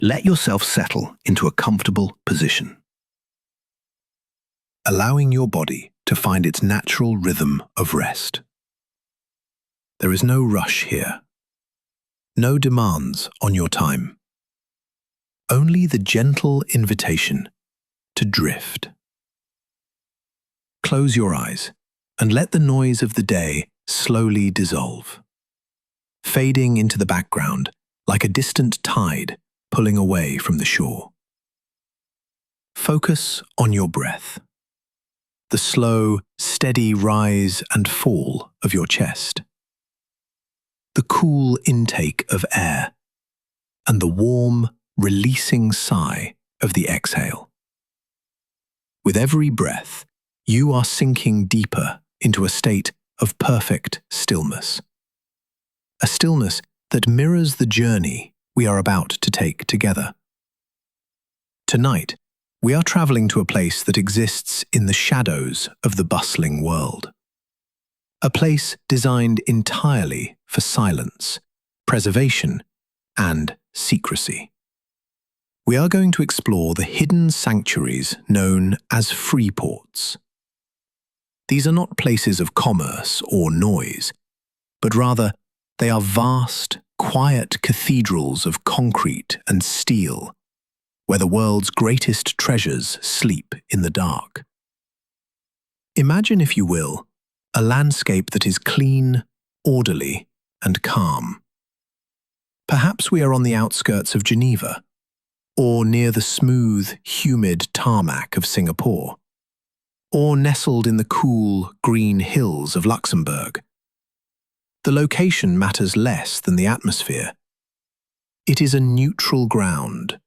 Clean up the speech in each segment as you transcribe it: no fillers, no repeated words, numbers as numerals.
Let yourself settle into a comfortable position, allowing your body to find its natural rhythm of rest. There is no rush here, no demands on your time, only the gentle invitation to drift. Close your eyes and let the noise of the day slowly dissolve, fading into the background like a distant tide pulling away from the shore. Focus on your breath, the slow, steady rise and fall of your chest, the cool intake of air, and the warm, releasing sigh of the exhale. With every breath, you are sinking deeper into a state of perfect stillness, a stillness that mirrors the journey we are about to take together. Tonight, we are traveling to a place that exists in the shadows of the bustling world. A place designed entirely for silence, preservation, and secrecy. We are going to explore the hidden sanctuaries known as Freeports. These are not places of commerce or noise, but rather they are vast, quiet cathedrals of concrete and steel, where the world's greatest treasures sleep in the dark. Imagine, if you will, a landscape that is clean, orderly, and calm. Perhaps we are on the outskirts of Geneva, or near the smooth, humid tarmac of Singapore, or nestled in the cool, green hills of Luxembourg. The location matters less than the atmosphere. It is a neutral ground,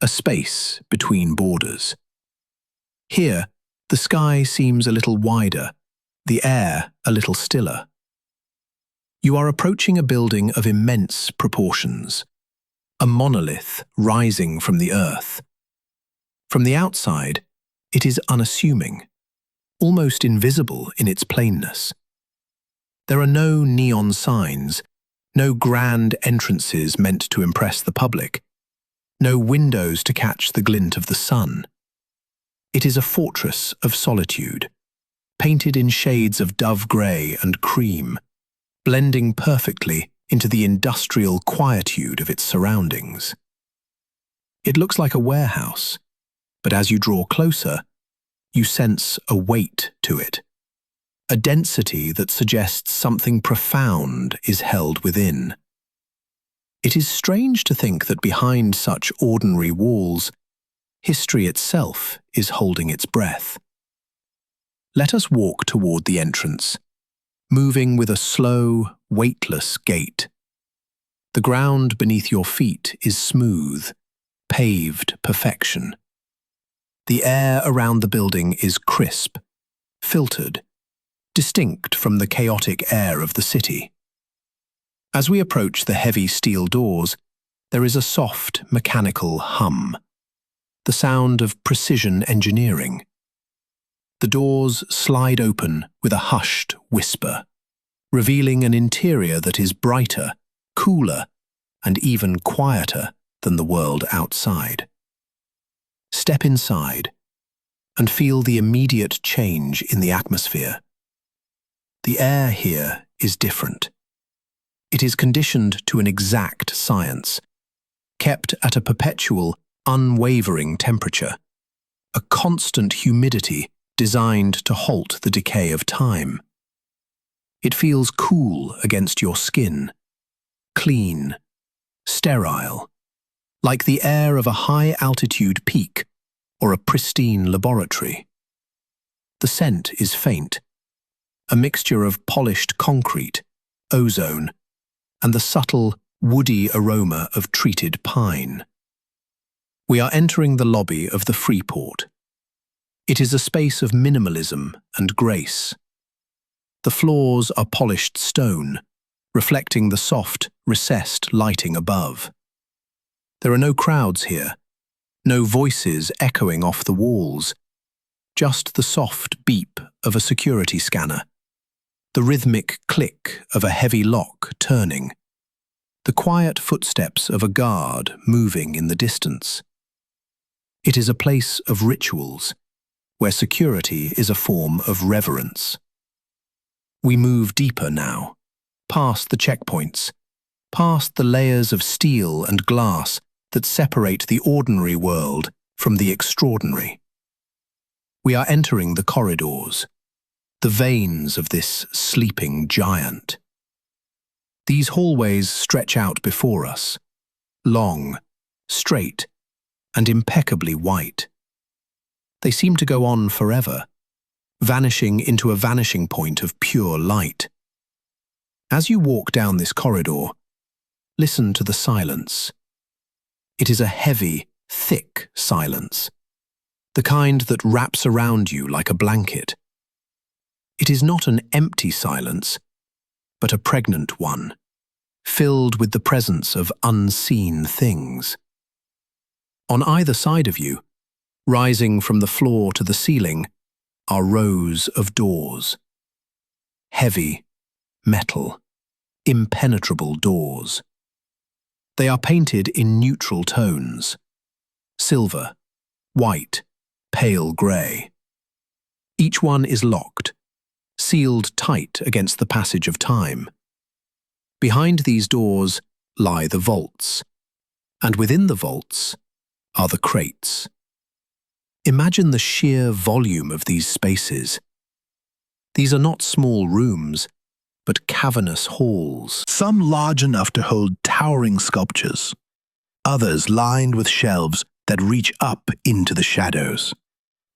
a space between borders. Here, the sky seems a little wider, the air a little stiller. You are approaching a building of immense proportions, a monolith rising from the earth. From the outside, it is unassuming, almost invisible in its plainness. There are no neon signs, no grand entrances meant to impress the public, no windows to catch the glint of the sun. It is a fortress of solitude, painted in shades of dove grey and cream, blending perfectly into the industrial quietude of its surroundings. It looks like a warehouse, but as you draw closer, you sense a weight to it, a density that suggests something profound is held within. It is strange to think that behind such ordinary walls, history itself is holding its breath. Let us walk toward the entrance, moving with a slow, weightless gait. The ground beneath your feet is smooth, paved perfection. The air around the building is crisp, filtered, distinct from the chaotic air of the city. As we approach the heavy steel doors, there is a soft, mechanical hum, the sound of precision engineering. The doors slide open with a hushed whisper, revealing an interior that is brighter, cooler, and even quieter than the world outside. Step inside and feel the immediate change in the atmosphere. The air here is different. It is conditioned to an exact science, kept at a perpetual, unwavering temperature, a constant humidity designed to halt the decay of time. It feels cool against your skin, clean, sterile, like the air of a high-altitude peak or a pristine laboratory. The scent is faint, a mixture of polished concrete, ozone, and the subtle, woody aroma of treated pine. We are entering the lobby of the Freeport. It is a space of minimalism and grace. The floors are polished stone, reflecting the soft, recessed lighting above. There are no crowds here, no voices echoing off the walls, just the soft beep of a security scanner, the rhythmic click of a heavy lock turning, the quiet footsteps of a guard moving in the distance. It is a place of rituals, where security is a form of reverence. We move deeper now, past the checkpoints, past the layers of steel and glass that separate the ordinary world from the extraordinary. We are entering the corridors, the veins of this sleeping giant. These hallways stretch out before us, long, straight, and impeccably white. They seem to go on forever, vanishing into a vanishing point of pure light. As you walk down this corridor, listen to the silence. It is a heavy, thick silence, the kind that wraps around you like a blanket. It is not an empty silence, but a pregnant one, filled with the presence of unseen things. On either side of you, rising from the floor to the ceiling, are rows of doors. Heavy, metal, impenetrable doors. They are painted in neutral tones: silver, white, pale grey. Each one is locked, sealed tight against the passage of time. Behind these doors lie the vaults, and within the vaults are the crates. Imagine the sheer volume of these spaces. These are not small rooms, but cavernous halls. Some large enough to hold towering sculptures, others lined with shelves that reach up into the shadows.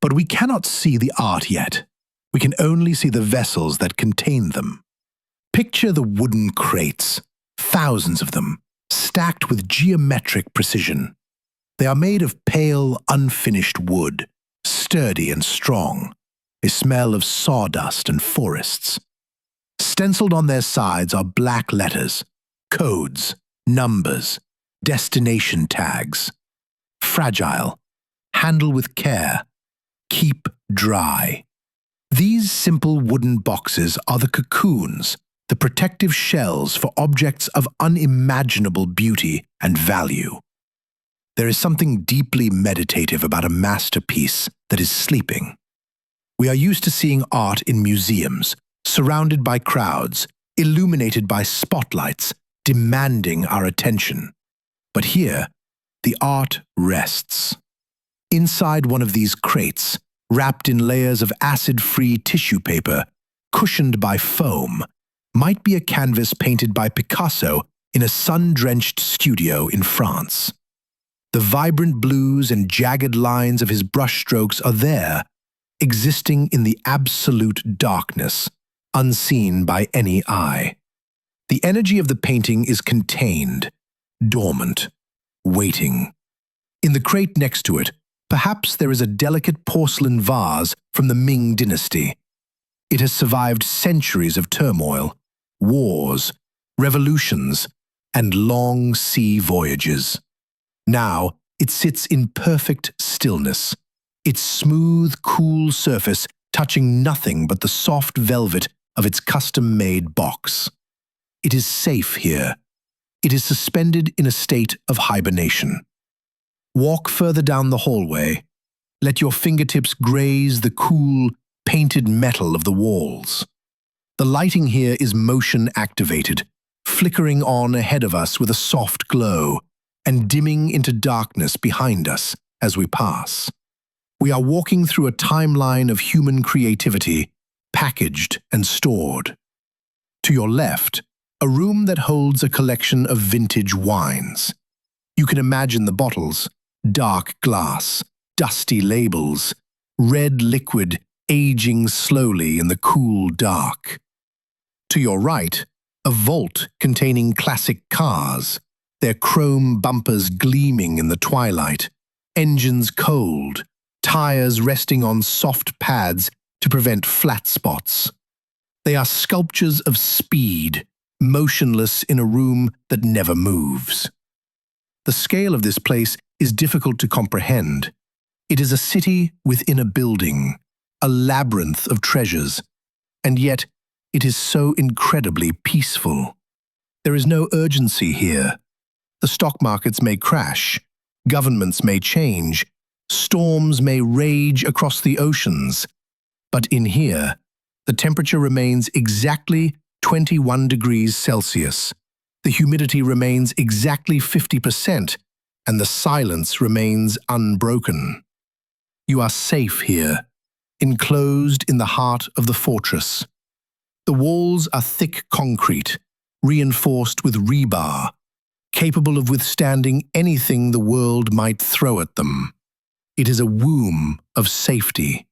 But we cannot see the art yet. We can only see the vessels that contain them. Picture the wooden crates, thousands of them, stacked with geometric precision. They are made of pale, unfinished wood, sturdy and strong. They smell of sawdust and forests. Stenciled on their sides are black letters, codes, numbers, destination tags. Fragile, handle with care, keep dry. These simple wooden boxes are the cocoons, the protective shells for objects of unimaginable beauty and value. There is something deeply meditative about a masterpiece that is sleeping. We are used to seeing art in museums, surrounded by crowds, illuminated by spotlights, demanding our attention. But here, the art rests. Inside one of these crates, wrapped in layers of acid-free tissue paper, cushioned by foam, might be a canvas painted by Picasso in a sun-drenched studio in France. The vibrant blues and jagged lines of his brushstrokes are there, existing in the absolute darkness, unseen by any eye. The energy of the painting is contained, dormant, waiting. In the crate next to it, perhaps there is a delicate porcelain vase from the Ming Dynasty. It has survived centuries of turmoil, wars, revolutions, and long sea voyages. Now, it sits in perfect stillness, its smooth, cool surface touching nothing but the soft velvet of its custom-made box. It is safe here. It is suspended in a state of hibernation. Walk further down the hallway. Let your fingertips graze the cool, painted metal of the walls. The lighting here is motion-activated, flickering on ahead of us with a soft glow, and dimming into darkness behind us as we pass. We are walking through a timeline of human creativity, packaged and stored. To your left, a room that holds a collection of vintage wines. You can imagine the bottles: dark glass, dusty labels, red liquid aging slowly in the cool dark. To your right, a vault containing classic cars, their chrome bumpers gleaming in the twilight, engines cold, tires resting on soft pads to prevent flat spots. They are sculptures of speed, motionless in a room that never moves. The scale of this place is difficult to comprehend. It is a city within a building, a labyrinth of treasures, and yet it is so incredibly peaceful. There is no urgency here. The stock markets may crash, governments may change, storms may rage across the oceans, but in here, the temperature remains exactly 21 degrees Celsius. The humidity remains exactly 50%, and the silence remains unbroken. You are safe here, enclosed in the heart of the fortress. The walls are thick concrete, reinforced with rebar, capable of withstanding anything the world might throw at them. It is a womb of safety.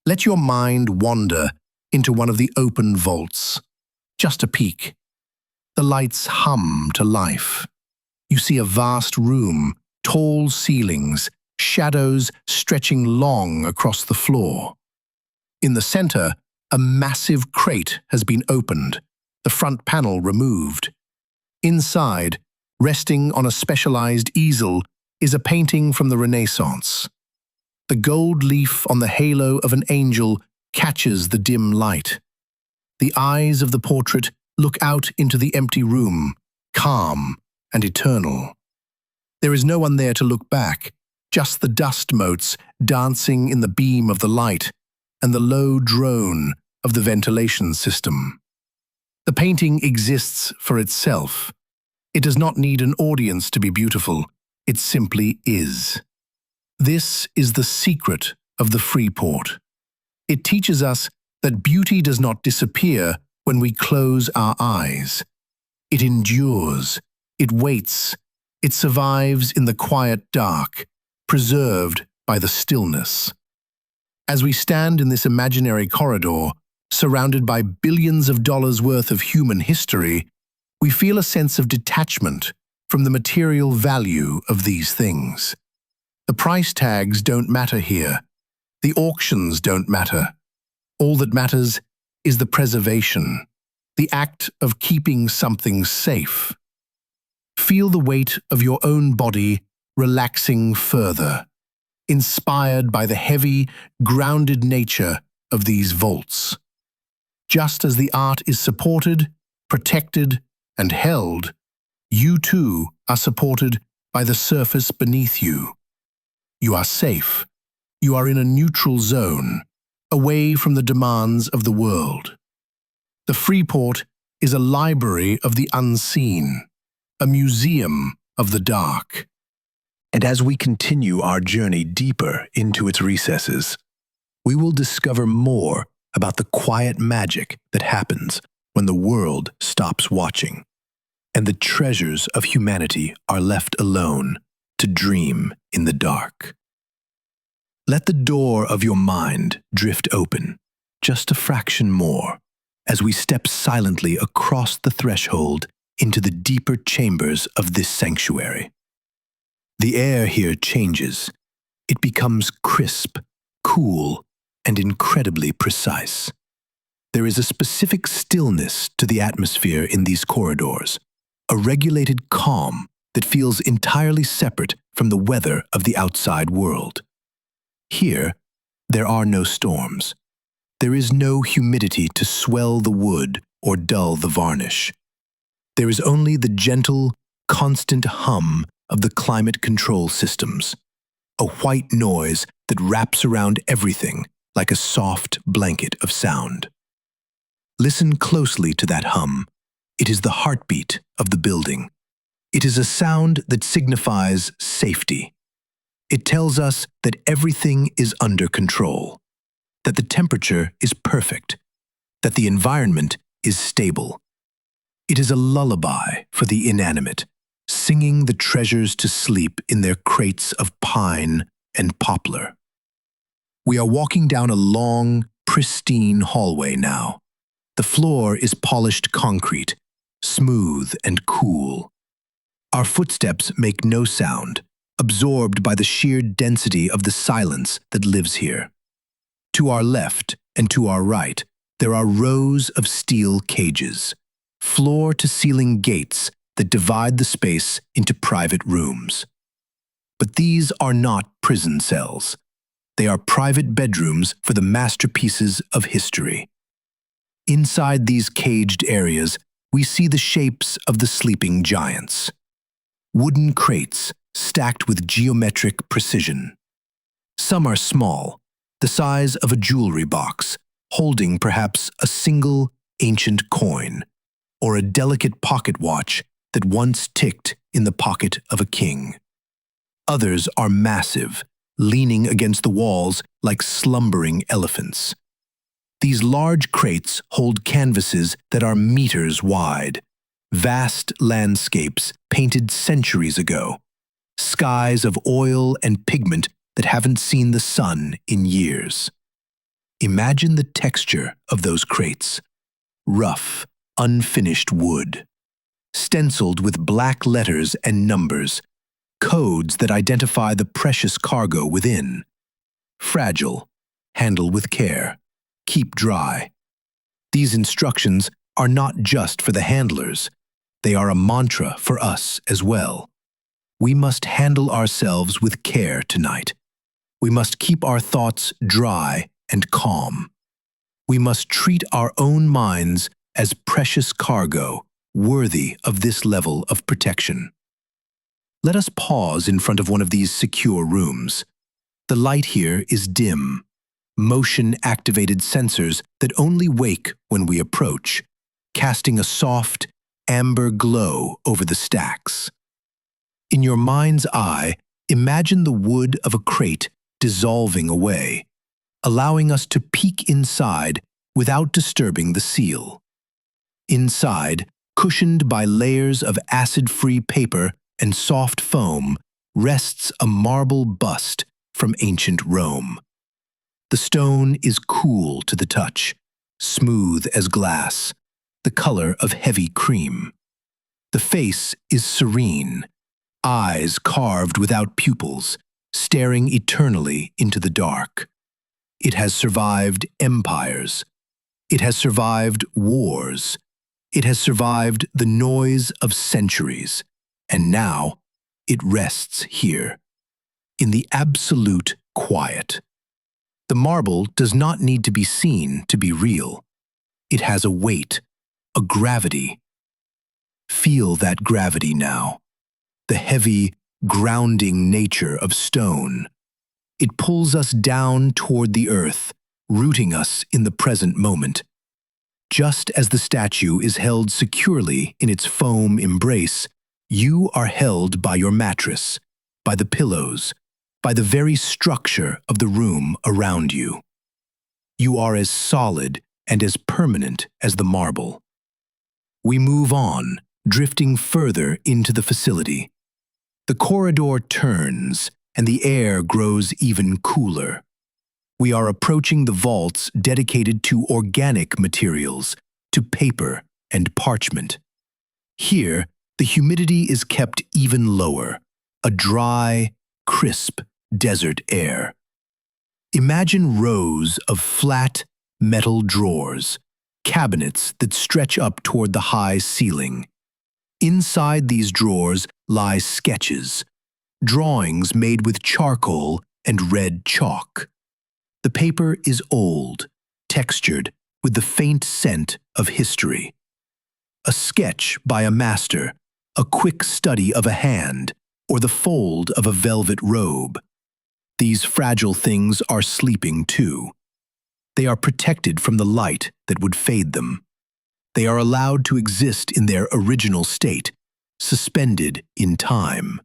Let your mind wander into one of the open vaults. Just a peek. The lights hum to life. You see a vast room, tall ceilings, shadows stretching long across the floor. In the center, a massive crate has been opened, the front panel removed. Inside, resting on a specialized easel, is a painting from the Renaissance. The gold leaf on the halo of an angel catches the dim light. The eyes of the portrait look out into the empty room, calm and eternal. There is no one there to look back, just the dust motes dancing in the beam of the light and the low drone of the ventilation system. The painting exists for itself. It does not need an audience to be beautiful. It simply is. This is the secret of the Freeport. It teaches us that beauty does not disappear when we close our eyes. It endures, it waits, it survives in the quiet dark, preserved by the stillness. As we stand in this imaginary corridor, surrounded by billions of dollars worth of human history, we feel a sense of detachment from the material value of these things. The price tags don't matter here. The auctions don't matter. All that matters is the preservation, the act of keeping something safe. Feel the weight of your own body relaxing further, inspired by the heavy, grounded nature of these vaults. Just as the art is supported, protected, and held, you too are supported by the surface beneath you. You are safe. You are in a neutral zone, away from the demands of the world. The Freeport is a library of the unseen, a museum of the dark. And as we continue our journey deeper into its recesses, we will discover more about the quiet magic that happens when the world stops watching, and the treasures of humanity are left alone to dream in the dark. Let the door of your mind drift open, just a fraction more, as we step silently across the threshold into the deeper chambers of this sanctuary. The air here changes. It becomes crisp, cool, and incredibly precise. There is a specific stillness to the atmosphere in these corridors, a regulated calm that feels entirely separate from the weather of the outside world. Here, there are no storms. There is no humidity to swell the wood or dull the varnish. There is only the gentle, constant hum of the climate control systems, a white noise that wraps around everything like a soft blanket of sound. Listen closely to that hum. It is the heartbeat of the building. It is a sound that signifies safety. It tells us that everything is under control, that the temperature is perfect, that the environment is stable. It is a lullaby for the inanimate, singing the treasures to sleep in their crates of pine and poplar. We are walking down a long, pristine hallway now. The floor is polished concrete, smooth and cool. Our footsteps make no sound, absorbed by the sheer density of the silence that lives here. To our left and to our right, there are rows of steel cages, floor-to-ceiling gates that divide the space into private rooms. But these are not prison cells. They are private bedrooms for the masterpieces of history. Inside these caged areas, we see the shapes of the sleeping giants. Wooden crates stacked with geometric precision. Some are small, the size of a jewelry box, holding perhaps a single ancient coin, or a delicate pocket watch that once ticked in the pocket of a king. Others are massive, leaning against the walls like slumbering elephants. These large crates hold canvases that are meters wide, vast landscapes painted centuries ago, skies of oil and pigment that haven't seen the sun in years. Imagine the texture of those crates: rough, unfinished wood, stenciled with black letters and numbers, codes that identify the precious cargo within. Fragile, handle with care, keep dry. These instructions are not just for the handlers, they are a mantra for us as well. We must handle ourselves with care tonight. We must keep our thoughts dry and calm. We must treat our own minds as precious cargo, worthy of this level of protection. Let us pause in front of one of these secure rooms. The light here is dim, motion-activated sensors that only wake when we approach, casting a soft, amber glow over the stacks. In your mind's eye, imagine the wood of a crate dissolving away, allowing us to peek inside without disturbing the seal. Inside, cushioned by layers of acid-free paper and soft foam, rests a marble bust from ancient Rome. The stone is cool to the touch, smooth as glass, the color of heavy cream. The face is serene, eyes carved without pupils, staring eternally into the dark. It has survived empires. It has survived wars. It has survived the noise of centuries. And now it rests here, in the absolute quiet. The marble does not need to be seen to be real. It has a weight, a gravity. Feel that gravity now, the heavy, grounding nature of stone. It pulls us down toward the earth, rooting us in the present moment. Just as the statue is held securely in its foam embrace, you are held by your mattress, by the pillows, by the very structure of the room around you. You are as solid and as permanent as the marble. We move on, drifting further into the facility. The corridor turns, and the air grows even cooler. We are approaching the vaults dedicated to organic materials, to paper and parchment. Here, the humidity is kept even lower, a dry, crisp desert air. Imagine rows of flat, metal drawers, cabinets that stretch up toward the high ceiling. Inside these drawers lie sketches, drawings made with charcoal and red chalk. The paper is old, textured with the faint scent of history. A sketch by a master, a quick study of a hand, or the fold of a velvet robe. These fragile things are sleeping too. They are protected from the light that would fade them. They are allowed to exist in their original state, suspended in time.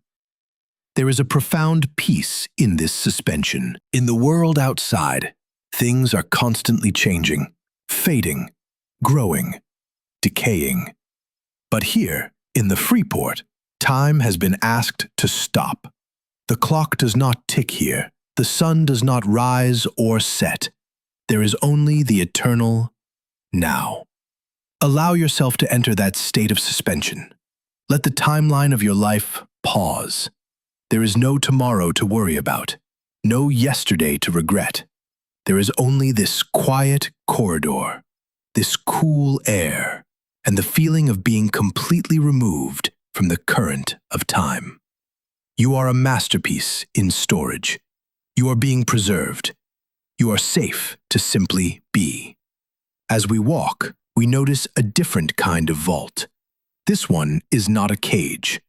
There is a profound peace in this suspension. In the world outside, things are constantly changing, fading, growing, decaying. But here, in the Freeport, time has been asked to stop. The clock does not tick here. The sun does not rise or set. There is only the eternal now. Allow yourself to enter that state of suspension. Let the timeline of your life pause. There is no tomorrow to worry about, no yesterday to regret. There is only this quiet corridor, this cool air, and the feeling of being completely removed from the current of time. You are a masterpiece in storage. You are being preserved. You are safe to simply be. As we walk, we notice a different kind of vault. This one is not a cage,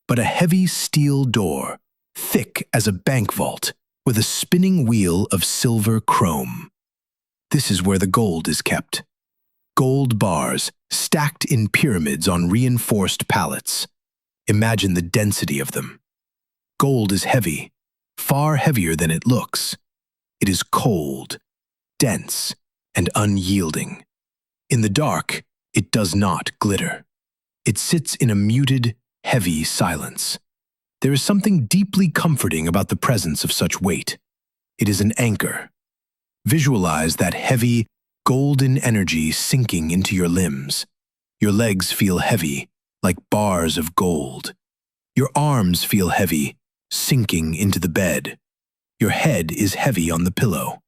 but a heavy steel door, thick as a bank vault, with a spinning wheel of silver chrome. This is where the gold is kept. Gold bars stacked in pyramids on reinforced pallets. Imagine the density of them. Gold is heavy, far heavier than it looks. It is cold, dense, and unyielding. In the dark, it does not glitter. It sits in a muted, heavy silence. There is something deeply comforting about the presence of such weight. It is an anchor. Visualize that heavy, golden energy sinking into your limbs. Your legs feel heavy, like bars of gold. Your arms feel heavy, sinking into the bed. Your head is heavy on the pillow.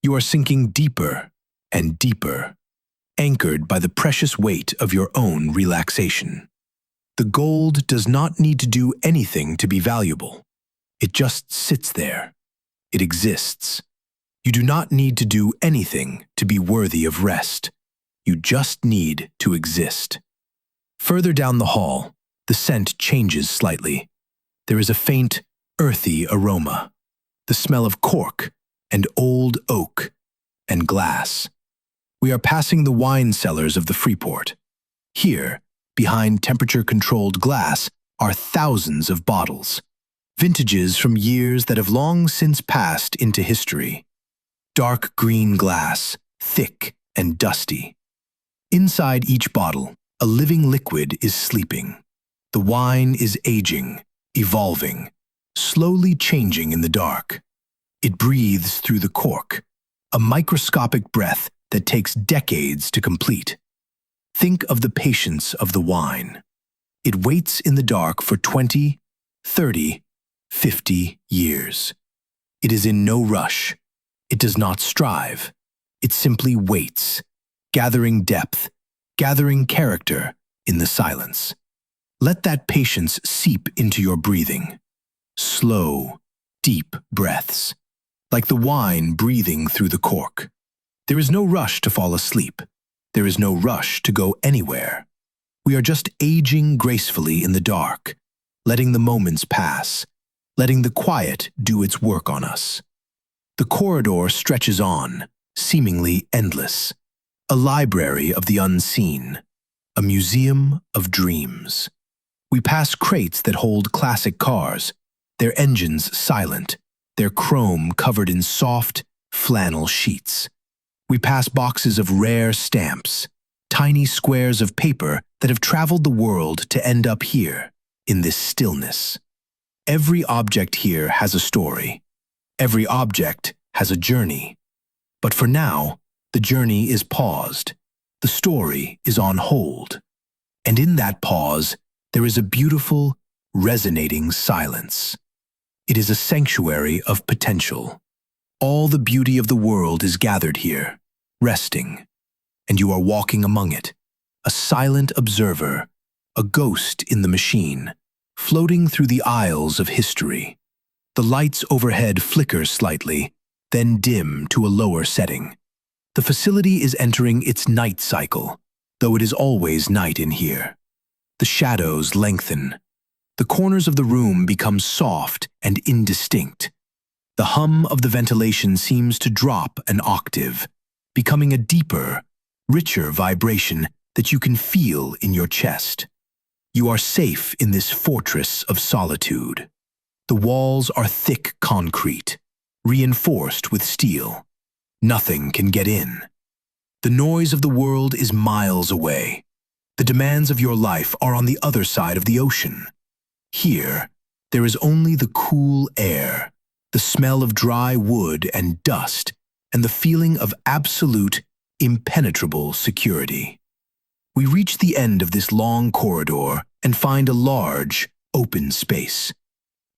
You are sinking deeper and deeper, anchored by the precious weight of your own relaxation. The gold does not need to do anything to be valuable. It just sits there. It exists. You do not need to do anything to be worthy of rest. You just need to exist. Further down the hall, the scent changes slightly. There is a faint, earthy aroma, the smell of cork and old oak and glass. We are passing the wine cellars of the Freeport. Here, behind temperature-controlled glass, are thousands of bottles, vintages from years that have long since passed into history. Dark green glass, thick and dusty. Inside each bottle, a living liquid is sleeping. The wine is aging, evolving, slowly changing in the dark. It breathes through the cork, a microscopic breath that takes decades to complete. Think of the patience of the wine. It waits in the dark for 20, 30, 50 years. It is in no rush. It does not strive. It simply waits, gathering depth, gathering character in the silence. Let that patience seep into your breathing. Slow, deep breaths, like the wine breathing through the cork. There is no rush to fall asleep. There is no rush to go anywhere. We are just aging gracefully in the dark, letting the moments pass, letting the quiet do its work on us. The corridor stretches on, seemingly endless. A library of the unseen, a museum of dreams. We pass crates that hold classic cars, their engines silent, their chrome covered in soft, flannel sheets. We pass boxes of rare stamps, tiny squares of paper that have traveled the world to end up here, in this stillness. Every object here has a story. Every object has a journey. But for now, the journey is paused. The story is on hold. And in that pause, there is a beautiful, resonating silence. It is a sanctuary of potential. All the beauty of the world is gathered here, resting, and you are walking among it, a silent observer, a ghost in the machine, floating through the aisles of history. The lights overhead flicker slightly, then dim to a lower setting. The facility is entering its night cycle, though it is always night in here. The shadows lengthen. The corners of the room become soft and indistinct. The hum of the ventilation seems to drop an octave, becoming a deeper, richer vibration that you can feel in your chest. You are safe in this fortress of solitude. The walls are thick concrete, reinforced with steel. Nothing can get in. The noise of the world is miles away. The demands of your life are on the other side of the ocean. Here, there is only the cool air, the smell of dry wood and dust, and the feeling of absolute, impenetrable security. We reach the end of this long corridor and find a large, open space.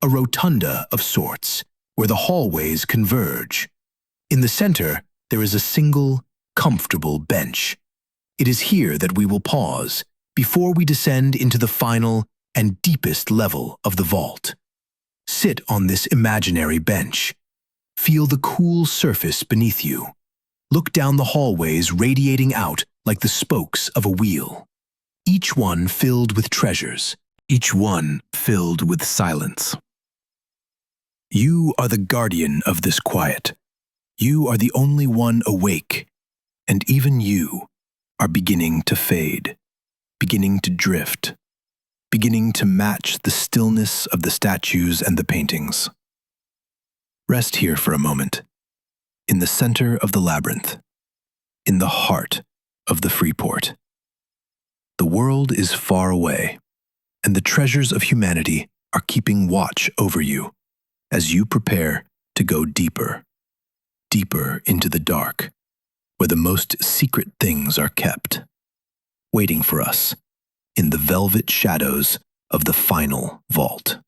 A rotunda of sorts, where the hallways converge. In the center, there is a single, comfortable bench. It is here that we will pause, before we descend into the final and deepest level of the vault. Sit on this imaginary bench. Feel the cool surface beneath you. Look down the hallways radiating out like the spokes of a wheel, each one filled with treasures, each one filled with silence. You are the guardian of this quiet. You are the only one awake, and even you are beginning to fade, beginning to drift, beginning to match the stillness of the statues and the paintings. Rest here for a moment, in the center of the labyrinth, in the heart of the Freeport. The world is far away, and the treasures of humanity are keeping watch over you as you prepare to go deeper, deeper into the dark, where the most secret things are kept, waiting for us in the velvet shadows of the final vault.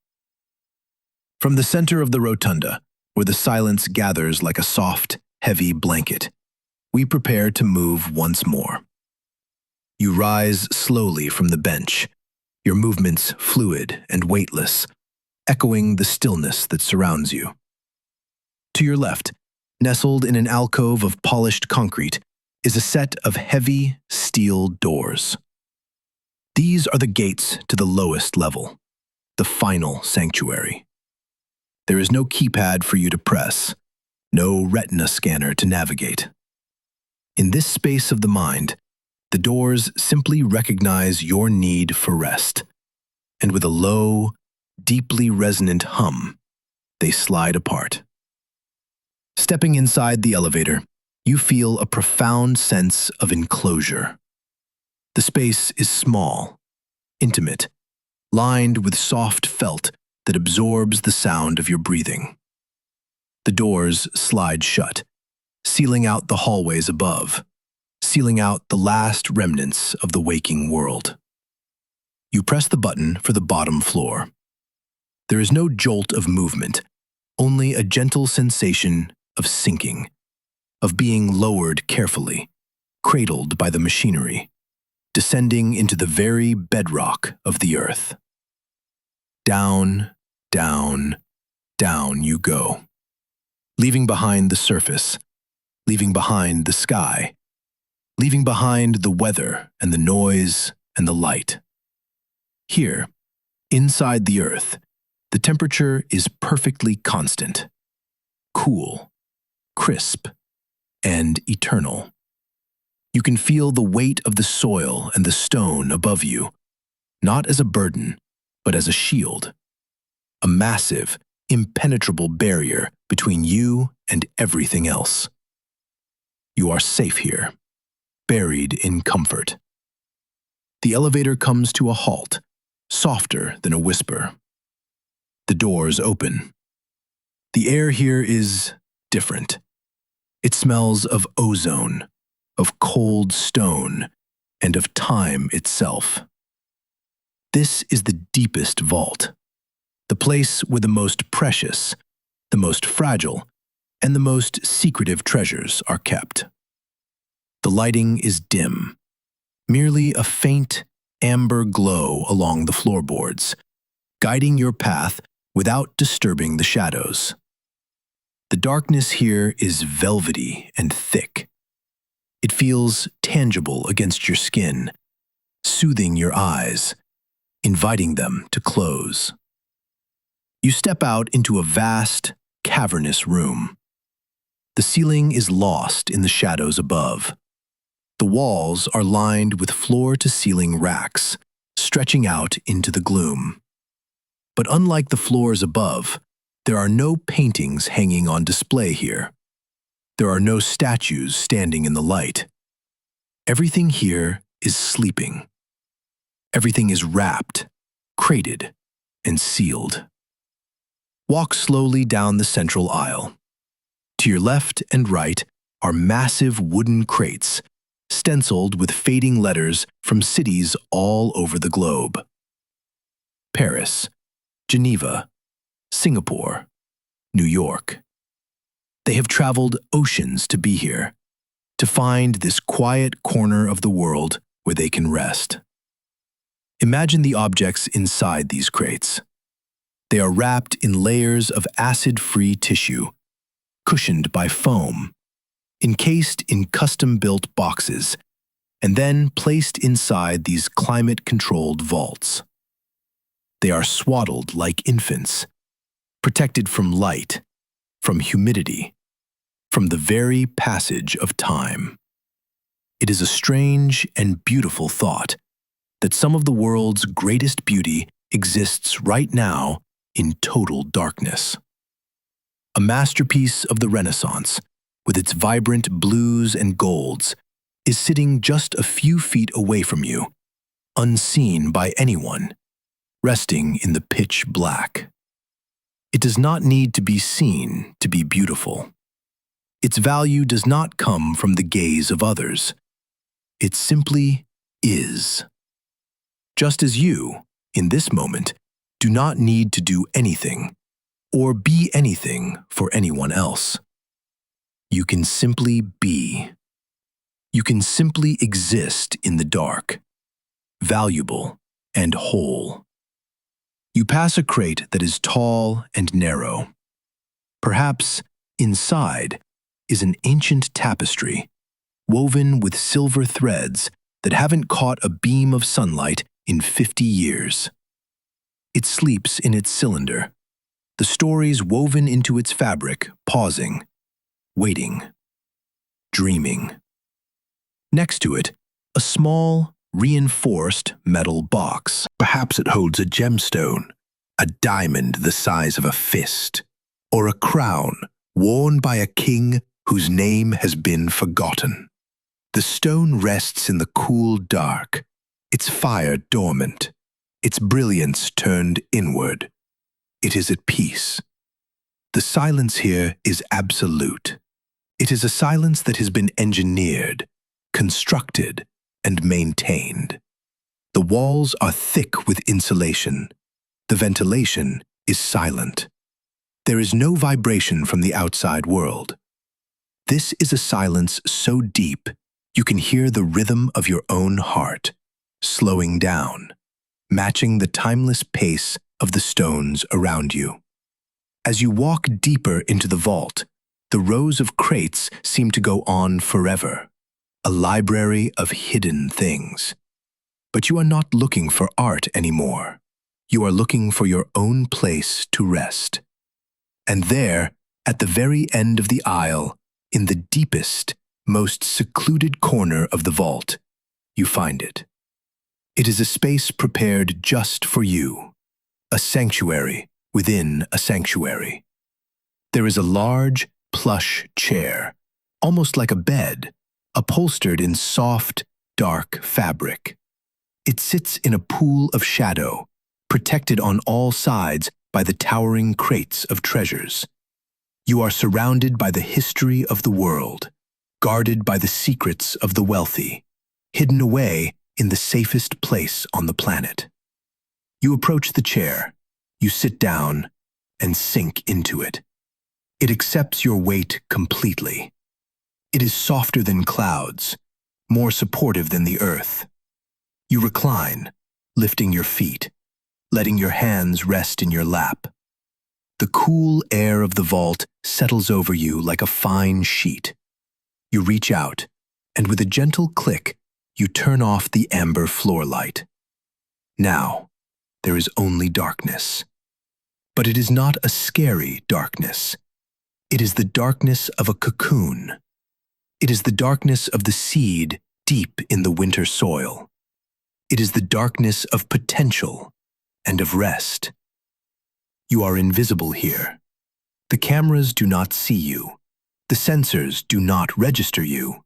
From the center of the rotunda, where the silence gathers like a soft, heavy blanket, we prepare to move once more. You rise slowly from the bench, your movements fluid and weightless, echoing the stillness that surrounds you. To your left, nestled in an alcove of polished concrete, is a set of heavy steel doors. These are the gates to the lowest level, the final sanctuary. There is no keypad for you to press, no retina scanner to navigate. In this space of the mind, the doors simply recognize your need for rest, and with a low, deeply resonant hum, they slide apart. Stepping inside the elevator, you feel a profound sense of enclosure. The space is small, intimate, lined with soft felt that absorbs the sound of your breathing. The doors slide shut, sealing out the hallways above, sealing out the last remnants of the waking world. You press the button for the bottom floor. There is no jolt of movement, only a gentle sensation of sinking, of being lowered carefully, cradled by the machinery, descending into the very bedrock of the earth. Down, down, down you go, leaving behind the surface, leaving behind the sky, leaving behind the weather and the noise and the light. Here, inside the earth, the temperature is perfectly constant, cool, crisp, and eternal. You can feel the weight of the soil and the stone above you, not as a burden, but as a shield, a massive, impenetrable barrier between you and everything else. You are safe here, buried in comfort. The elevator comes to a halt, softer than a whisper. The doors open. The air here is different. It smells of ozone, of cold stone, and of time itself. This is the deepest vault, the place where the most precious, the most fragile, and the most secretive treasures are kept. The lighting is dim, merely a faint amber glow along the floorboards, guiding your path without disturbing the shadows. The darkness here is velvety and thick. It feels tangible against your skin, soothing your eyes, inviting them to close. You step out into a vast, cavernous room. The ceiling is lost in the shadows above. The walls are lined with floor-to-ceiling racks, stretching out into the gloom. But unlike the floors above, there are no paintings hanging on display here. There are no statues standing in the light. Everything here is sleeping. Everything is wrapped, crated, and sealed. Walk slowly down the central aisle. To your left and right are massive wooden crates, stenciled with fading letters from cities all over the globe. Paris, Geneva, Singapore, New York. They have traveled oceans to be here, to find this quiet corner of the world where they can rest. Imagine the objects inside these crates. They are wrapped in layers of acid-free tissue, cushioned by foam, encased in custom-built boxes, and then placed inside these climate-controlled vaults. They are swaddled like infants, protected from light, from humidity, from the very passage of time. It is a strange and beautiful thought that some of the world's greatest beauty exists right now in total darkness. A masterpiece of the Renaissance, with its vibrant blues and golds, is sitting just a few feet away from you, unseen by anyone, resting in the pitch black. It does not need to be seen to be beautiful. Its value does not come from the gaze of others. It simply is. Just as you, in this moment, do not need to do anything or be anything for anyone else. You can simply be. You can simply exist in the dark, valuable and whole. You pass a crate that is tall and narrow. Perhaps inside is an ancient tapestry, woven with silver threads that haven't caught a beam of sunlight in 50 years. It sleeps in its cylinder, the stories woven into its fabric, pausing, waiting, dreaming. Next to it, a small, reinforced metal box. Perhaps it holds a gemstone, a diamond the size of a fist, or a crown worn by a king whose name has been forgotten. The stone rests in the cool dark, its fire dormant, its brilliance turned inward. It is at peace. The silence here is absolute. It is a silence that has been engineered, constructed, and maintained. The walls are thick with insulation. The ventilation is silent. There is no vibration from the outside world. This is a silence so deep you can hear the rhythm of your own heart, slowing down, matching the timeless pace of the stones around you. As you walk deeper into the vault, the rows of crates seem to go on forever, a library of hidden things. But you are not looking for art anymore. You are looking for your own place to rest. And there, at the very end of the aisle, in the deepest, most secluded corner of the vault, you find it. It is a space prepared just for you, a sanctuary within a sanctuary. There is a large, plush chair, almost like a bed, upholstered in soft, dark fabric. It sits in a pool of shadow, protected on all sides by the towering crates of treasures. You are surrounded by the history of the world, guarded by the secrets of the wealthy, hidden away in the safest place on the planet. You approach the chair, you sit down, and sink into it. It accepts your weight completely. It is softer than clouds, more supportive than the earth. You recline, lifting your feet, letting your hands rest in your lap. The cool air of the vault settles over you like a fine sheet. You reach out, and with a gentle click, you turn off the amber floor light. Now, there is only darkness. But it is not a scary darkness. It is the darkness of a cocoon. It is the darkness of the seed deep in the winter soil. It is the darkness of potential and of rest. You are invisible here. The cameras do not see you. The sensors do not register you.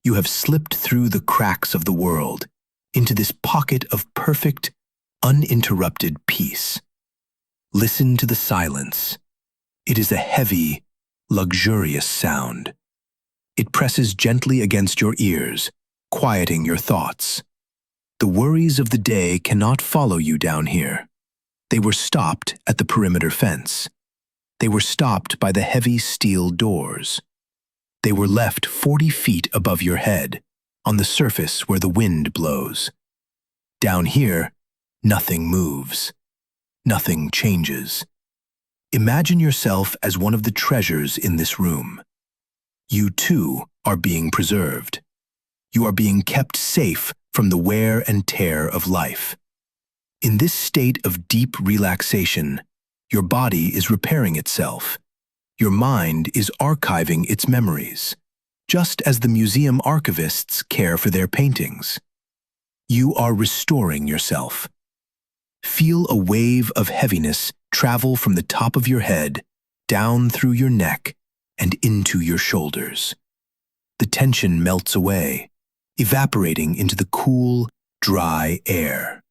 You have slipped through the cracks of the world into this pocket of perfect, uninterrupted peace. Listen to the silence. It is a heavy, luxurious sound. It presses gently against your ears, quieting your thoughts. The worries of the day cannot follow you down here. They were stopped at the perimeter fence. They were stopped by the heavy steel doors. They were left 40 feet above your head, on the surface where the wind blows. Down here, nothing moves. Nothing changes. Imagine yourself as one of the treasures in this room. You too are being preserved. You are being kept safe from the wear and tear of life. In this state of deep relaxation, your body is repairing itself. Your mind is archiving its memories, just as the museum archivists care for their paintings. You are restoring yourself. Feel a wave of heaviness travel from the top of your head, down through your neck, and into your shoulders. The tension melts away, evaporating into the cool, dry air.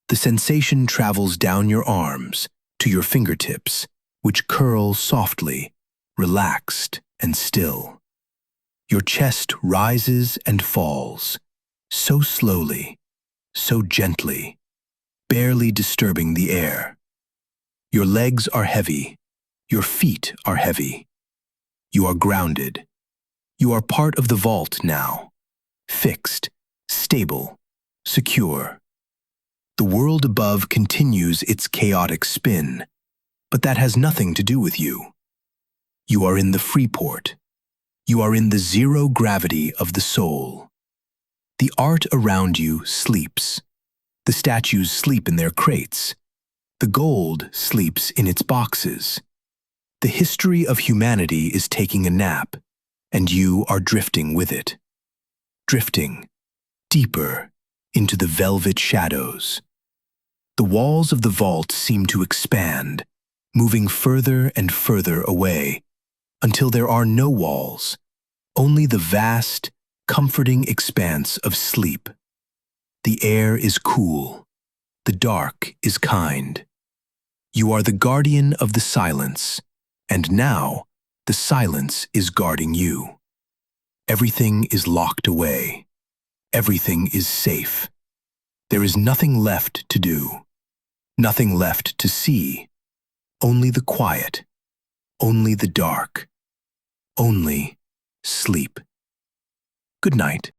The sensation travels down your arms to your fingertips, which curl softly, relaxed and still. Your chest rises and falls, so slowly, so gently, barely disturbing the air. Your legs are heavy, your feet are heavy. You are grounded. You are part of the vault now, fixed, stable, secure. The world above continues its chaotic spin, but that has nothing to do with you. You are in the Freeport. You are in the zero gravity of the soul. The art around you sleeps. The statues sleep in their crates. The gold sleeps in its boxes. The history of humanity is taking a nap, and you are drifting with it. Drifting deeper into the velvet shadows. The walls of the vault seem to expand, moving further and further away, until there are no walls, only the vast, comforting expanse of sleep. The air is cool. The dark is kind. You are the guardian of the silence, and now the silence is guarding you. Everything is locked away. Everything is safe. There is nothing left to do, nothing left to see, only the quiet, only the dark, only sleep. Good night.